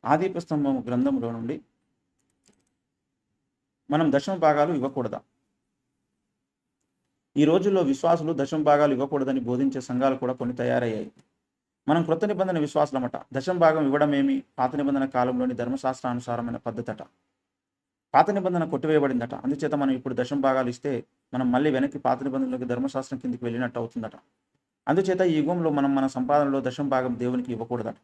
ఆదిపస్తంభం గ్రంథంలో నుండి మనం దశమ భాగాలు ఇవ్వకూడదా? ఈ రోజుల్లో విశ్వాసులు దశమ భాగాలు ఇవ్వకూడదని బోధించే సంఘాలు కూడా కొన్ని తయారయ్యాయి. మనం క్రొత్త నిబంధన విశ్వాసులమట. దశమ భాగం ఇవ్వడమేమి పాత నిబంధన కాలంలోని ధర్మశాస్త్రానుసారమైన పద్ధతట. పాత నిబంధన కొట్టివేయబడిందట. అందుచేత మనం ఇప్పుడు దశమ భాగాలు ఇస్తే మనం మళ్ళీ వెనక్కి పాత నిబంధనలోకి ధర్మశాస్త్రం కిందికి వెళ్ళినట్టు అవుతుందట. అందుచేత ఈ యుగంలో మనం మన సంపాదనలో దశమ భాగం దేవునికి ఇవ్వకూడదట.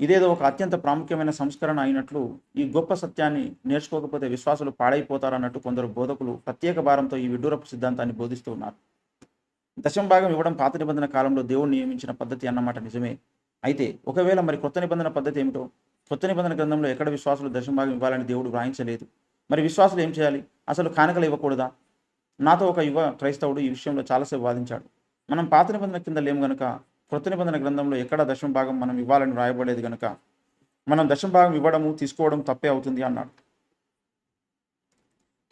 ఇదేదో ఒక అత్యంత ప్రాముఖ్యమైన సంస్కరణ అయినట్లు, ఈ గొప్ప సత్యాన్ని నేర్చుకోకపోతే విశ్వాసులు పాడైపోతారన్నట్టు కొందరు బోధకులు ప్రత్యేక భారంతో ఈ విడ్డూరపు సిద్ధాంతాన్ని బోధిస్తూ ఉన్నారు. దశమ భాగం ఇవ్వడం పాత నిబంధన కాలంలో దేవుడు నియమించిన పద్ధతి అన్నమాట నిజమే. అయితే ఒకవేళ మరి కొత్త నిబంధన పద్ధతి ఏమిటో? కొత్త నిబంధన గ్రంథంలో ఎక్కడ విశ్వాసులు దశమ భాగం ఇవ్వాలని దేవుడు వ్రాయించలేదు. మరి విశ్వాసులు ఏం చేయాలి? అసలు కానుకలు ఇవ్వకూడదా? నాతో ఒక యువ క్రైస్తవుడు ఈ విషయంలో చాలాసేపు వాదించాడు. మనం పాత నిబంధన కింద లేము గనుక, కొత్త నిబంధన గ్రంథంలో ఎక్కడ దశమ భాగం మనం ఇవ్వాలని రాయబడేది గనుక మనం దశమ భాగం ఇవ్వడము తీసుకోవడం తప్పే అవుతుంది అన్నాడు.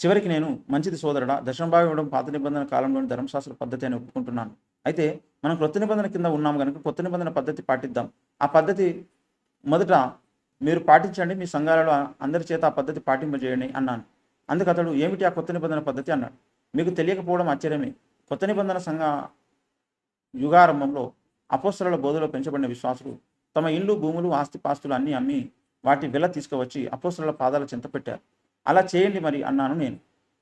చివరికి నేను, మంచిది సోదరుడా, దశమ భాగం ఇవ్వడం పాత నిబంధన కాలంలోని ధర్మశాస్త్ర పద్ధతి అని ఒప్పుకుంటున్నాను. అయితే మనం కొత్త నిబంధన కింద ఉన్నాం కనుక కొత్త నిబంధన పద్ధతి పాటిద్దాం. ఆ పద్ధతి మొదట మీరు పాటించండి, మీ సంఘాలలో అందరి చేత ఆ పద్ధతి పాటింపజేయండి అన్నాను. అందుకు అతడు, ఏమిటి ఆ కొత్త నిబంధన పద్ధతి అన్నాడు. మీకు తెలియకపోవడం ఆశ్చర్యమే. కొత్త నిబంధన సంఘ యుగారంభంలో అపోస్తలుల బోధలో పెంచబడిన విశ్వాసులు తమ ఇండ్లు, భూములు, ఆస్తిపాస్తులు అన్నీ అమ్మి వాటి వెల తీసుకువచ్చి అపోస్తలుల పాదాల చెంత పెట్టారు. అలా చేయండి మరి అన్నాను నేను.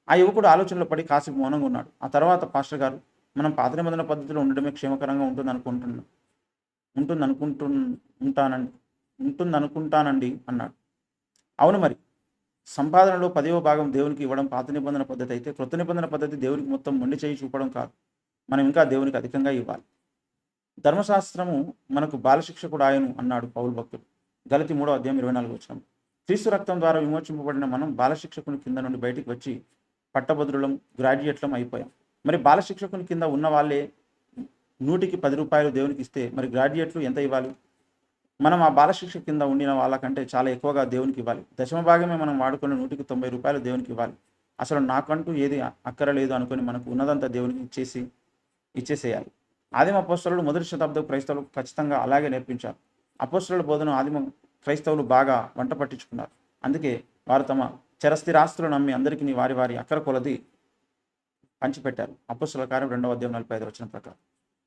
ఆ యువకుడు ఆలోచనలో పడి కాసేపు మౌనంగా ఉన్నాడు. ఆ తర్వాత, పాస్టర్ గారు, మనం పాత నిబంధన పద్ధతిలో ఉండడమే క్షేమకరంగా ఉంటుందనుకుంటానండి అన్నాడు. అవును మరి, సంపాదనలో 10వ భాగం దేవునికి ఇవ్వడం పాత నిబంధన పద్ధతి అయితే, క్రొత్త నిబంధన పద్ధతి దేవునికి మొత్తం మొండి చేయి చూపడం కాదు. మనం ఇంకా దేవునికి అధికంగా ఇవ్వాలి. ధర్మశాస్త్రము మనకు బాలశిక్షకుడు ఆయను అన్నాడు పౌలు భక్తుడు. గలతీ 3:24. క్రీస్తు రక్తం ద్వారా విమోచింపబడిన మనం బాలశిక్షకుని కింద నుండి బయటికి వచ్చి పట్టభద్రులం, గ్రాడ్యుయేట్లం అయిపోయాం. మరి బాలశిక్షకుని కింద ఉన్న వాళ్ళే 100కి 10 రూపాయలు దేవునికి ఇస్తే మరి గ్రాడ్యుయేట్లు ఎంత ఇవ్వాలి? మనం ఆ బాలశిక్ష కింద ఉండిన వాళ్ళకంటే చాలా ఎక్కువగా దేవునికి ఇవ్వాలి. దశమ భాగమే మనం వాడుకొని 100కి 90 రూపాయలు దేవునికి ఇవ్వాలి. అసలు నాకంటూ ఏది అక్కరలేదు అనుకొని మనకు ఉన్నదంతా దేవునికి ఇచ్చేసేయాలి. ఆదిమ అపోస్తలులు మొదటి శతాబ్దపు క్రైస్తవులు ఖచ్చితంగా అలాగే నేర్పించారు. అపోస్తలుల బోధన ఆదిమ క్రైస్తవులు బాగా వంట పట్టించుకున్నారు. అందుకే వారు తమ చరస్థిరాస్తులను నమ్మి అందరికీ వారి వారి అక్కర కొలది పంచిపెట్టారు. అపోస్తలుల కార్యం 2:45 ప్రకారం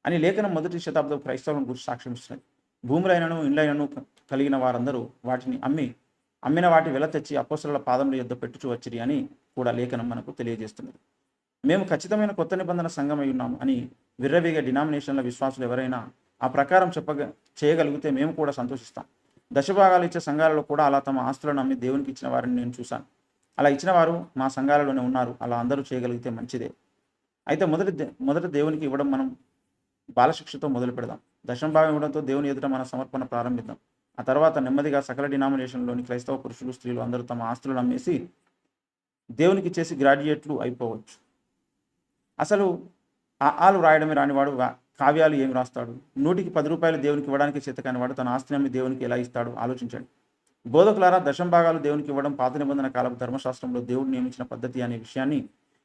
అని లేఖనం మొదటి శతాబ్దపు క్రైస్తవులను గురించి సాక్ష్యం ఇస్తున్నది. భూములైనను ఇండ్లైనను కలిగిన వారందరూ వాటిని అమ్మిన వాటి వెల తెచ్చి అపోస్తలుల పాదముల యొద్ద పెట్టుచు వచ్చిరి అని కూడా లేఖనం మనకు తెలియజేస్తున్నది. మేము ఖచ్చితమైన కొత్త నిబంధన సంఘమై ఉన్నాము అని విర్రవీగే డినామినేషన్ల విశ్వాసులు ఎవరైనా ఆ ప్రకారం చేయగలిగితే మేము కూడా సంతోషిస్తాం. దశభాగాలు ఇచ్చే సంఘాలలో కూడా అలా తమ ఆస్తులను అమ్మి దేవునికి ఇచ్చిన వారిని నేను చూశాను. అలా ఇచ్చిన వారు మా సంఘాలలోనే ఉన్నారు. అలా అందరూ చేయగలిగితే మంచిదే. అయితే మొదట దేవునికి ఇవ్వడం మనం బాలశిక్షతో మొదలు పెడదాం. దశమ భాగం ఇవ్వడంతో దేవుని ఎదుట మన సమర్పణ ప్రారంభిద్దాం. ఆ తర్వాత నెమ్మదిగా సకల డినామినేషన్లోని క్రైస్తవ పురుషులు, స్త్రీలు అందరూ తమ ఆస్తులను అమ్మేసి దేవునికి చేసి గ్రాడ్యుయేట్లు అయిపోవచ్చు. అసలు ఆలు రాయడమే రానివాడు కావ్యాలు ఏమి రాస్తాడు? 100కి 10 రూపాయలు దేవునికి ఇవ్వడానికి చేతకాని వాడు తన ఆస్తిని అమ్మి దేవునికి ఎలా ఇస్తాడు? ఆలోచించండి. బోధకులారా, దశమ భాగాలు దేవునికి ఇవ్వడం పాత నిబంధన కాలపు ధర్మశాస్త్రంలో దేవుడు నియమించిన పద్ధతి అనే విషయాన్ని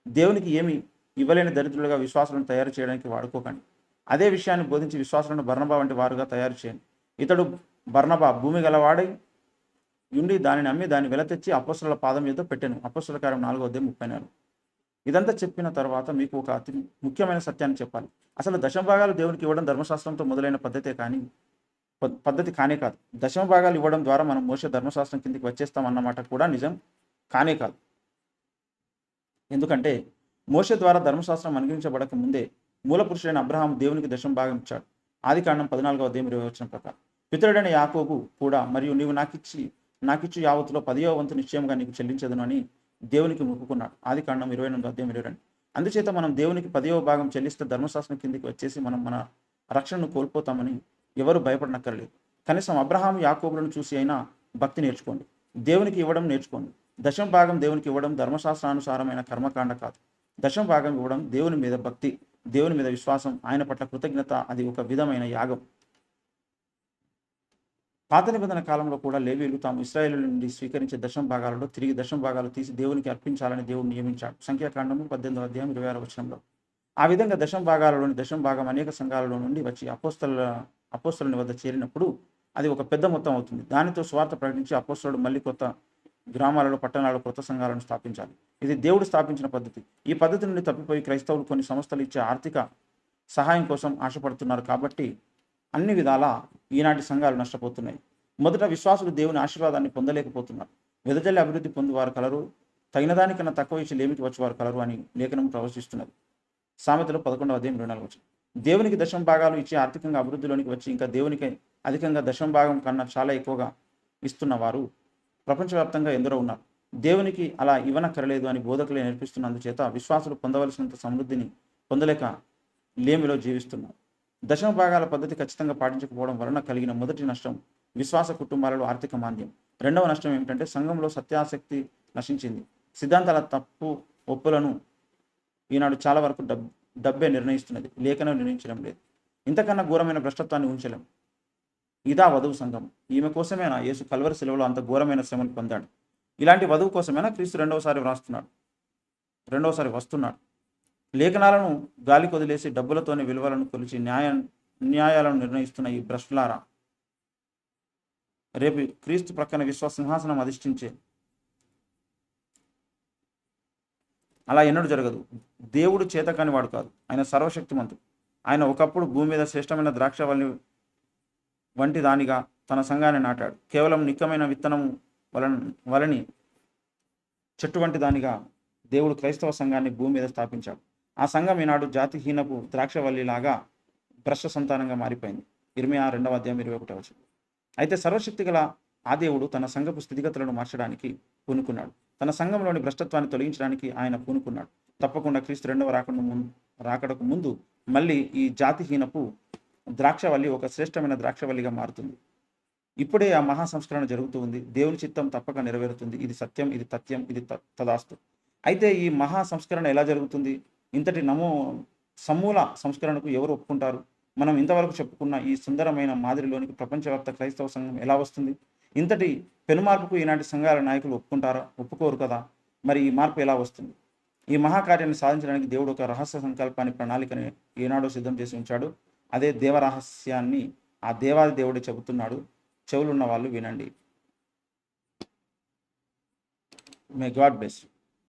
దేవునికి ఏమి ఇవ్వలేని దరిద్రులుగా విశ్వాసులను తయారు చేయడానికి వాడుకోకండి. అదే విషయాన్ని బోధించి విశ్వాసులను బర్నబా వంటి వారుగా తయారు చేయండి. ఇతడు బర్నబా భూమి గలవాడై ఉండి దానిని అమ్మి దాని వెల తెచ్చి అపోస్తలుల పాదం మీద పెట్టెను. అపోస్తలుల కార్యం 4:34. ఇదంతా చెప్పిన తర్వాత మీకు ఒక అతి ముఖ్యమైన సత్యాన్ని చెప్పాలి. అసలు దశమ భాగాలు దేవునికి ఇవ్వడం ధర్మశాస్త్రంతో మొదలైన పద్ధతి కానే కాదు. దశమ భాగాలు ఇవ్వడం ద్వారా మనం మోషే ధర్మశాస్త్రం కిందికి వచ్చేస్తాం అన్నమాట కూడా నిజం కానే కాదు. ఎందుకంటే మోషే ద్వారా ధర్మశాస్త్రం అనుగ్రహించబడక ముందే మూల పురుషుడైన అబ్రహాం దేవునికి దశమ భాగం ఇచ్చాడు. ఆదికాండం 14:20 ప్రకారం. పితరుడైన యాకోబు కూడా, మరియు నీవు నాకిచ్చు యావత్తులో 10వ వంతు నిశ్చయంగా నీకు చెల్లించదును అని దేవునికి మొక్కుకున్నాడు. ఆదికాండం 28:22. అందుచేత మనం దేవునికి 10వ భాగం చెల్లిస్తే ధర్మశాస్త్రం కిందికి వచ్చేసి మనం మన రక్షణను కోల్పోతామని ఎవరు భయపడనక్కర్లేదు. కనీసం అబ్రహాం, యాకోబులను చూసి అయినా భక్తి నేర్చుకోండి. దేవునికి ఇవ్వడం నేర్చుకోండి. దశమ భాగం దేవునికి ఇవ్వడం ధర్మశాస్త్రానుసారమైన కర్మకాండ కాదు. దశమ భాగం ఇవ్వడం దేవుని మీద భక్తి, దేవుని మీద విశ్వాసం, ఆయన పట్ల కృతజ్ఞత. అది ఒక విధమైన యాగం. పాత నిబంధన కాలంలో కూడా లేవీయులు తాము ఇశ్రాయేలు నుండి స్వీకరించే దశమ భాగాలలో తిరిగి దశమ భాగాలు తీసి దేవునికి అర్పించాలని దేవుడు నియమించాడు. సంఖ్యాకాండము 18:26. ఆ విధంగా దశమ భాగాలలోని దశమ భాగం అనేక సంఘాలలో నుండి వచ్చి అపోస్తలుని వద్ద చేరినప్పుడు అది ఒక పెద్ద మొత్తం అవుతుంది. దానితో స్వార్థ ప్రకటించి అపోస్తలుడు మళ్ళీ కొత్త గ్రామాలలో, పట్టణాలలో కొత్త సంఘాలను స్థాపించాలి. ఇది దేవుడు స్థాపించిన పద్ధతి. ఈ పద్ధతి నుండి తప్పిపోయి క్రైస్తవులు కొన్ని సంస్థలు ఇచ్చే ఆర్థిక సహాయం కోసం ఆశపడుతున్నారు కాబట్టి అన్ని విధాలా ఈనాటి సంఘాలు నష్టపోతున్నాయి. మొదట విశ్వాసులు దేవుని ఆశీర్వాదాన్ని పొందలేకపోతున్నారు. వెదజల్లి అభివృద్ధి పొందువారు కలరు, తగిన దానికన్నా తక్కువ ఇచ్చి లేమికి వచ్చేవారు కలరు అని లేఖనం ప్రవచిస్తున్నది. సామెతలు 11:24. దేవునికి దశమ భాగాలు ఇచ్చి ఆర్థికంగా అభివృద్ధిలోనికి వచ్చి ఇంకా దేవునికి అధికంగా దశమ భాగం కన్నా చాలా ఎక్కువగా ఇస్తున్నవారు ప్రపంచవ్యాప్తంగా ఎందరో ఉన్నారు. దేవునికి అలా ఇవ్వనక్కరలేదు అని బోధకులే నేర్పిస్తున్నందుచేత విశ్వాసులు పొందవలసినంత సమృద్ధిని పొందలేక లేమిలో జీవిస్తున్నారు. దశమ భాగాల పద్ధతి ఖచ్చితంగా పాటించకపోవడం వలన కలిగిన మొదటి నష్టం విశ్వాస కుటుంబాలలో ఆర్థిక మాంద్యం. రెండవ నష్టం ఏమిటంటే సంఘంలో సత్యాసక్తి నశించింది. సిద్ధాంతాల తప్పు ఒప్పులను ఈనాడు చాలా వరకు డబ్బే నిర్ణయిస్తున్నది, లేఖనం నిర్ణయించడం లేదు. ఇంతకన్నా ఘోరమైన భ్రష్టత్వాన్ని ఉంచలేం. ఇదా వధువు సంఘం. ఈమె కోసమేనా యేసు కల్వరి శిలువలో అంత ఘోరమైన శ్రమను పొందాడు? ఇలాంటి వధువు కోసమేనా క్రీస్తు రెండవసారి వస్తున్నాడు? లేఖనాలను గాలి కొదిలేసి డబ్బులతోనే విలువలను కొలిచి న్యాయాలను నిర్ణయిస్తున్న ఈ భ్రష్టులారా, రేపు క్రీస్తు ప్రక్కన విశ్వాస సింహాసనం అధిష్ఠించే అలా ఎన్నడూ జరగదు. దేవుడు చేతకాని వాడు కాదు, ఆయన సర్వశక్తిమంతుడు. ఆయన ఒకప్పుడు భూమి మీద శ్రేష్టమైన ద్రాక్షవల్లి వంటి దానిగా తన సంఘాన్ని నాటాడు. కేవలం నిక్కమైన విత్తనం వలని చెట్టు వంటి దానిగా దేవుడు క్రైస్తవ సంఘాన్ని భూమి మీద స్థాపించాడు. ఆ సంఘం ఈనాడు జాతిహీనపు ద్రాక్షవల్లిలాగా భ్రష్ట సంతానంగా మారిపోయింది. ఇర్మియా 2:21. అయితే సర్వశక్తి గల ఆ దేవుడు తన సంఘపు స్థితిగతులను మార్చడానికి పూనుకున్నాడు. తన సంఘంలోని భ్రష్టత్వాన్ని తొలగించడానికి ఆయన పూనుకున్నాడు. తప్పకుండా క్రీస్తు రెండవ రాకడకు ముందు మళ్ళీ ఈ జాతిహీనపు ద్రాక్షవల్లి ఒక శ్రేష్టమైన ద్రాక్షవల్లిగా మారుతుంది. ఇప్పుడే ఆ మహా సంస్కరణ జరుగుతూ ఉంది. దేవుని చిత్తం తప్పక నెరవేరుతుంది. ఇది సత్యం, ఇది తథ్యం, ఇది తదాస్తు. అయితే ఈ మహా సంస్కరణ ఎలా జరుగుతుంది? ఇంతటి సమూల సంస్కరణకు ఎవరు ఒప్పుకుంటారు? మనం ఇంతవరకు చెప్పుకున్న ఈ సుందరమైన మాదిరిలోనికి ప్రపంచవ్యాప్త క్రైస్తవ సంఘం ఎలా వస్తుంది? ఇంతటి పెనుమార్పుకు ఈనాటి సంఘాల నాయకులు ఒప్పుకుంటారా? ఒప్పుకోరు కదా. మరి ఈ మార్పు ఎలా వస్తుంది? ఈ మహాకార్యాన్ని సాధించడానికి దేవుడు ఒక రహస్య సంకల్పాన్ని, ప్రణాళికని ఏనాడో సిద్ధం చేసి ఉంచాడు. అదే దేవరహస్యాన్ని ఆ దేవాది దేవుడే చెబుతున్నాడు. చెవులున్న వాళ్ళు వినండి. May God bless you.